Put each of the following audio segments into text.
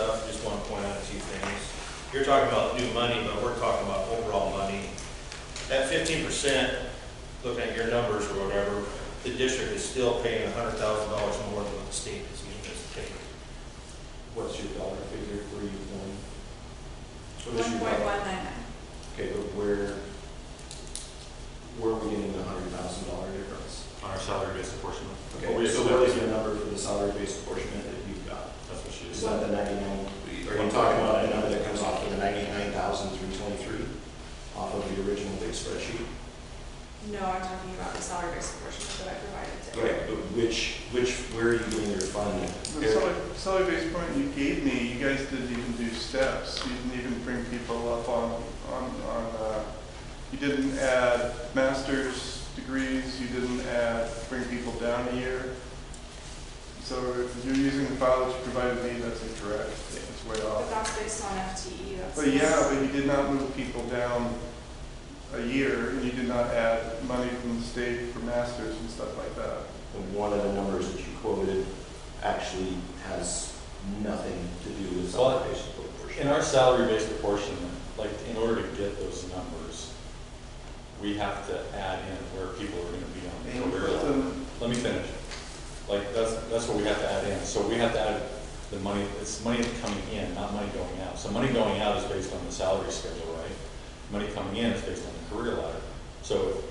stuff, just want to point out a few things. You're talking about new money, but we're talking about overall money. At 15%, looking at your numbers or whatever, the district is still paying $100,000 more than what the state is giving us to pay. What's your dollar figure for you then? 1.199. Okay, but where are we getting the $100,000 difference? On our salary-based apportionment. Okay, so what is your number for the salary-based apportionment that you've got? That's what she Is said. that the 99? Are you talking about a number that comes off of the 99,323 off of the original big spreadsheet? No, I'm talking about the salary-based apportionment that I provided to. Okay, but where are you getting your fund? The salary-based point you gave me, you guys didn't even do steps. You didn't even bring people up you didn't add master's degrees, you didn't bring people down a year. So if you're using the file that you provided me, that's incorrect. It's way But off. that's based on FTE. That's But yeah, but you did not move people down a year, and you did not add money from the state for masters and stuff like that. And one of the numbers that you quoted actually has nothing to do with salary-based apportionment. In our salary-based apportionment, like in order to get those numbers, we have to add in where people are going to be on the career ladder. Let me finish. Like that's what we have to add in. So we have to add the money. It's money coming in, not money going out. So money going out is based on the salary schedule, right? Money coming in is based on the career ladder. So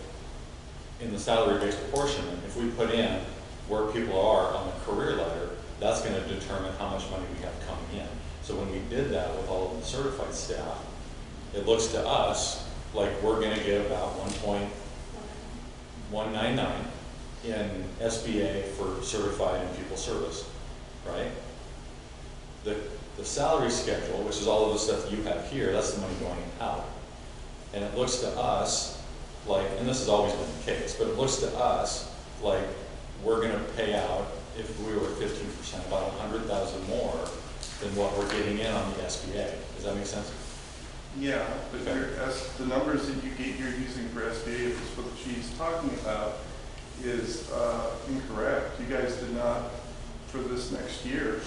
in the salary-based apportionment, if we put in where people are on the career ladder, that's going to determine how much money we have coming in. So when we did that with all of the certified staff, it looks to us like we're going to get about 1.199 in SBA for certified and people service, right? The salary schedule, which is all of the stuff you have here, that's the money going out. And it looks to us like, and this has always been the case, but it looks to us like we're going to pay out, if we were at 15%, about 100,000 more than what we're getting in on the SBA. Does that make sense? Yeah, but the numbers that you're using for SBA, if it's what she's talking about, is incorrect. You guys did not, for this next year,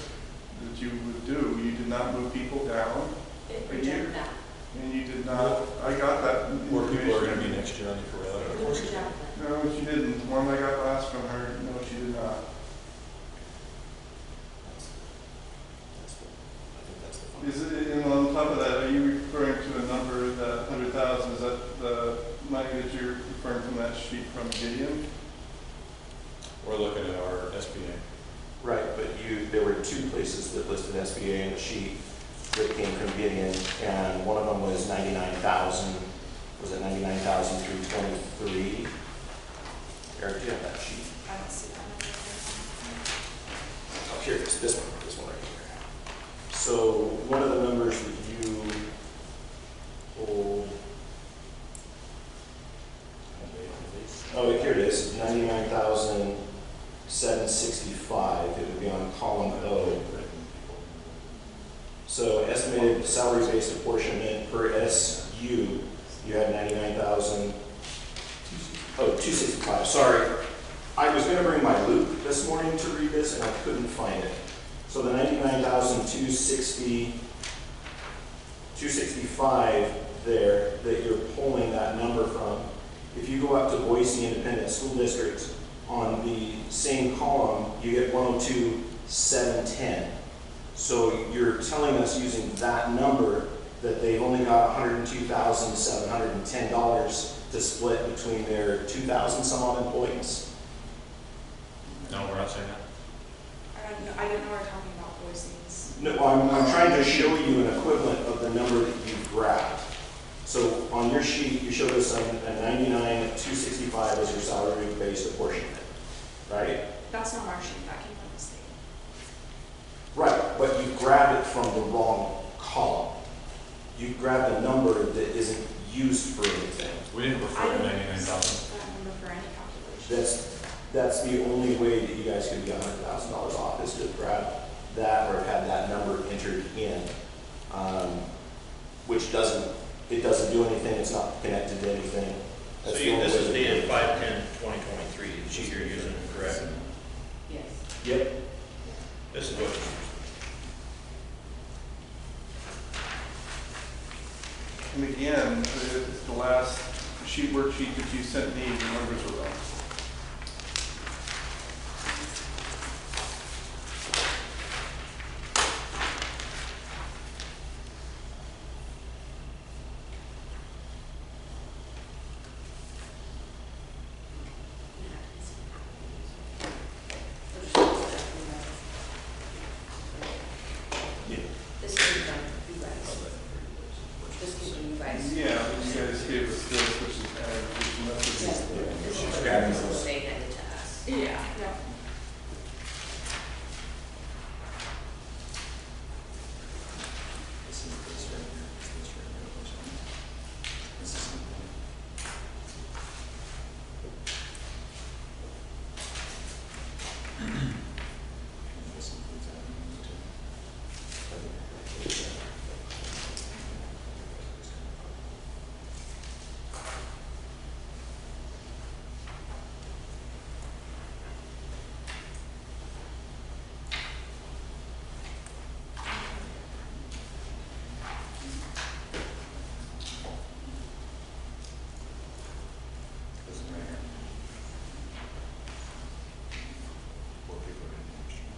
that you would do, you did not move people down a year. That. And you did not, I got that Where people are going to information. be next year on the career ladder. No, she didn't. The one I got last from her, no, she did not. I think that's the fund. Is it, and on top of that, are you referring to a number, that 100,000, is that the money that you're referring from that sheet from Gideon? We're looking at our SBA. Right, but there were two places that listed SBA in the sheet that came from Gideon, and one of them was 99,000. Was it 99,000 through 23? Eric, do you have that sheet? I don't see that number. Oh, here it is. This one right here. So one of the numbers that you hold. Oh, here it is. 99,765. It would be on column O. So estimated salary-based apportionment per SU, you had 99,000. Oh, 265. Sorry, I was going to bring my loop this morning to read this, and I couldn't find it. So the 265 there that you're pulling that number from. If you go up to Boise Independent School District on the same column, you get 102,710. So you're telling us using that number that they've only got $102,710 to split between their 2,000 some odd employees. No, we're not saying that. I didn't know we were talking about Boise's. No, I'm trying to show you an equivalent of the number that you grabbed. So on your sheet, you showed us a 99,265 as your salary-based apportionment, right? That's not our sheet. That came from the state. Right, but you grabbed it from the wrong column. You grabbed a number that isn't used for anything. We didn't refer to 99,000. That number for any calculation. That's the only way that you guys could be $100,000 off, is to grab that or have that number entered in, which doesn't do anything. It's not connected to anything. So this is dated 5/10/2023, the sheet you're using, correct? Yes. Yep. This is what And again, the last worksheet that you sent me, the numbers were wrong. This came from you guys. This came from you guys. Yeah, but you guys gave us this, which is average, and that's what Yes, this is what they handed to us. Yeah, no. This is this right here, this right here, this one. This is something. This includes that one too. This is right here. Four people are in the instrument.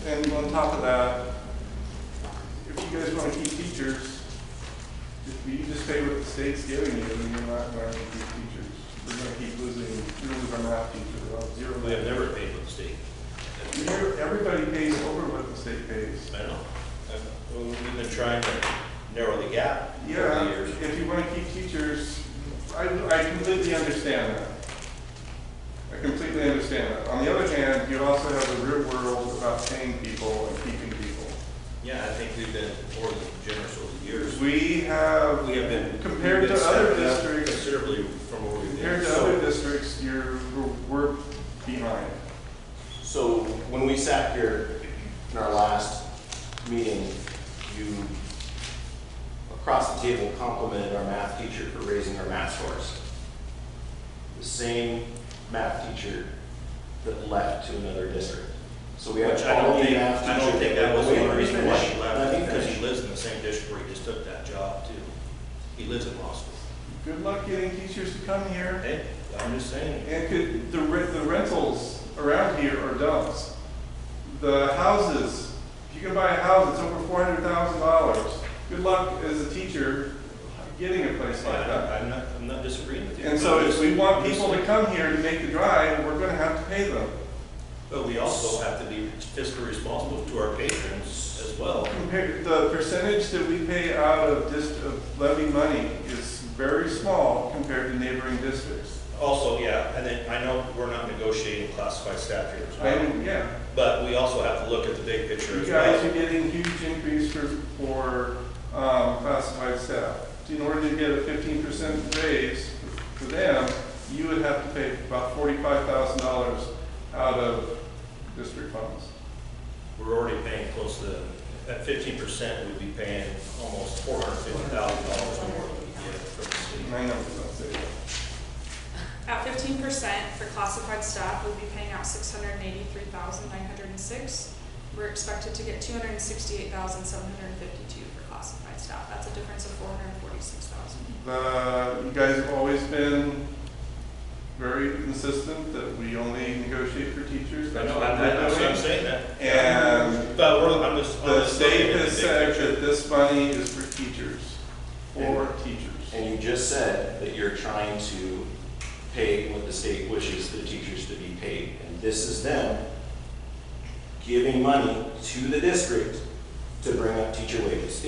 And on top of that, if you guys want to keep teachers, if you just pay what the state's giving you, then you're not going to keep teachers. We're going to keep losing, we're going to lose our math teacher, they're all zero. We have never paid with the state. Everybody pays over what the state pays. I know. We've been trying to narrow the gap over the Yeah, years. if you want to keep teachers, I completely understand that. I completely understand that. On the other hand, you also have the real world about paying people and keeping people. Yeah, I think we've been more than generous over the years. We have been compared we've been to other stepping up districts, considerably from where we've been. compared to other districts, we're behind. So when we sat here in our last meeting, you across the table complimented our math teacher for raising our math scores. The same math teacher that left to another district. So we have Which I don't quality think, math I don't teacher think that- that was the Wait, only let me reason why finish. he Let left, me because he finish. lives in the same district where he just took that job too. He lives in law school. Good luck getting teachers to come here. Hey, I'm just saying. And the rentals around here are dumps. The houses, if you can buy a house, it's over $400,000. Good luck as a teacher getting a place like that. I'm not disagreeing with you. And so if we want I'm just people to saying. come here to make the drive, we're gonna have to pay them. But we also have to be fiscally responsible to our patrons as well. Compared, the percentage that we pay out of levy money is very small compared to neighboring districts. Also, yeah, and then I know we're not negotiating classified staff here as well, Yeah, but we also have to look at the big picture you as guys well. are getting huge increase for classified staff. In order to get a 15% raise for them, you would have to pay about $45,000 out of district funds. We're already paying close to, at 15%, we'd be paying almost $450,000 more than we get from the city. And I know what I'll say that. At 15% for classified staff, we'll be paying out $683,906. We're expected to get $268,752 for classified staff. That's a difference of $446,000. You guys have always been very insistent that we only negotiate for teachers. I That's know, what we're I'm doing. saying that. And But I'm just. the state has said that this money is for teachers. for teachers. And you just said that you're trying to pay what the state wishes the teachers to be paid. And this is them giving money to the district to bring up teacher wages.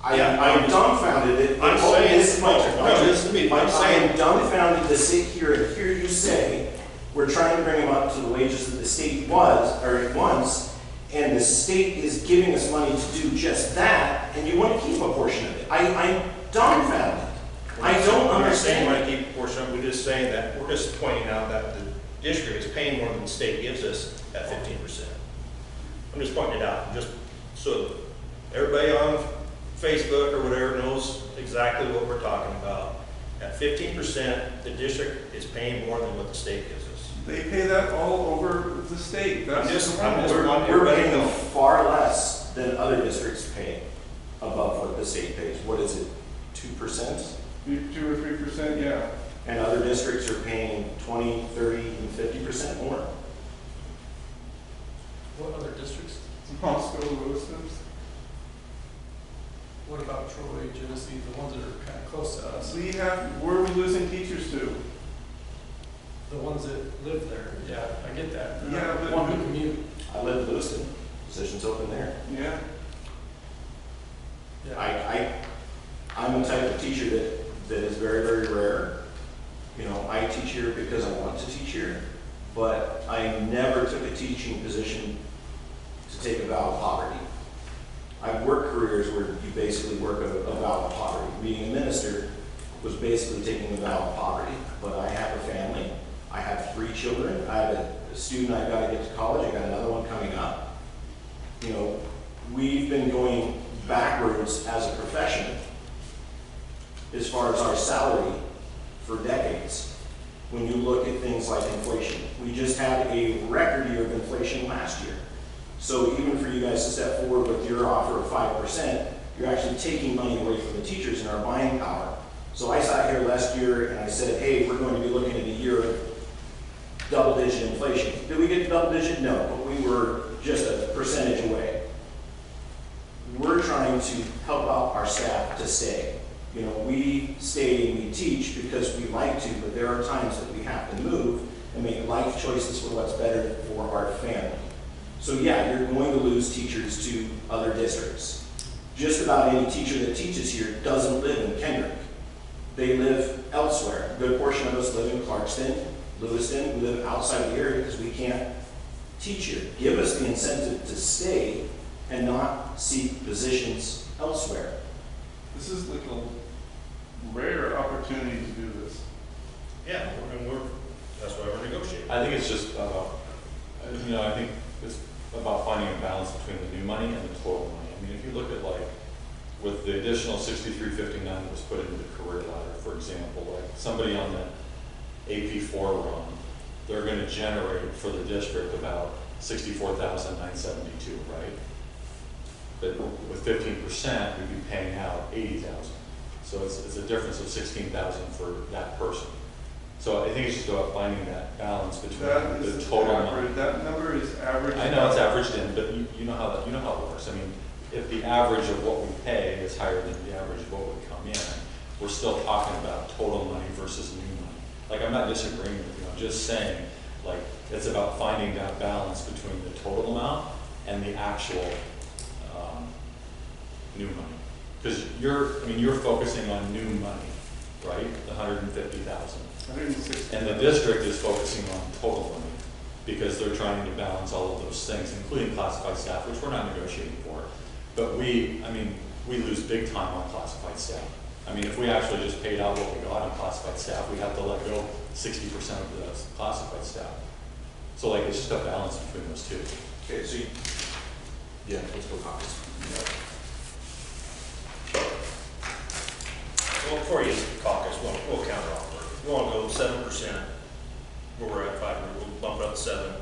I'm dumbfounded. I'm saying, this is my turn. no, listen to me, I'm saying, I'm dumbfounded to sit here and hear you say, we're trying to bring them up to the wages that the state wants, and the state is giving us money to do just that, and you want to keep a portion of it. I'm dumbfounded. I don't we're saying understand. we're gonna keep a portion, we're just saying that, we're just pointing out that the district is paying more than the state gives us at 15%. I'm just pointing it out, just so everybody on Facebook or whatever knows exactly what we're talking about. At 15%, the district is paying more than what the state gives us. They pay that all over the state. That's I'm just the wanting We're everybody to paying know. far less than other districts pay above what the state pays. What is it, 2%? 2 or 3%, yeah. And other districts are paying 20, 30, and 50% more. What other districts? Moscow, Lewiston. What about Troy, Genesee, the ones that are kind of close to us? Where are we losing teachers to? The ones that live there, yeah, I get that. Yeah, but- One who commute, I live in Lewiston, positions open there. Yeah. yeah. I'm the type of teacher that is very, very rare. You know, I teach here because I want to teach here, but I never took a teaching position to take a vow of poverty. I've worked careers where you basically work a vow of poverty. Being a minister was basically taking a vow of poverty, but I have a family. I have 3 children. I have a student I've got to get to college. I got another one coming up. You know, we've been going backwards as a profession as far as our salary for decades. When you look at things like inflation, we just had a record year of inflation last year. So even for you guys to step forward with your offer of 5%, you're actually taking money away from the teachers and our buying power. So I sat here last year and I said, hey, we're going to be looking at a year of double-digit inflation. Did we get double-digit? No, but we were just a percentage away. We're trying to help out our staff to stay. You know, we stay and we teach because we like to, but there are times that we have to move and make life choices for what's better for our family. So yeah, you're going to lose teachers to other districts. Just about any teacher that teaches here doesn't live in Kendrick. They live elsewhere. A good portion of us live in Clarkston, Lewiston. We live outside the area because we can't teach here. Give us the incentive to stay and not seek positions elsewhere. This is like a rare opportunity to do this. Yeah, that's why we're negotiating. I think it's just, you know, I think it's about finding a balance between the new money and the total money. I mean, if you look at like, with the additional 6359 that was put into the career ladder, for example, like somebody on the AP4 run, they're going to generate for the district about 64,972, right? But with 15%, we'd be paying out 80,000. So it's a difference of 16,000 for that person. So I think it's just about finding that balance between That the is total average. money. That number is average. I know it's averaged in, but you know how it works. I mean, if the average of what we pay is higher than the average of what would come in, we're still talking about total money versus new money. Like, I'm not disagreeing with you. I'm just saying, like, it's about finding that balance between the total amount and the actual new money. Because you're focusing on new money, right? The 150,000. 160. And the district is focusing on total money because they're trying to balance all of those things, including classified staff, which we're not negotiating for. But we lose big time on classified staff. I mean, if we actually just paid out what we got on classified staff, we'd have to let go 60% of the classified staff. So like, it's just a balance between those two. Okay, so yeah, let's go caucus. Well, before you caucus, we'll counter offer. We want to go 7%, where we're at 5, we'll bump it up to 7.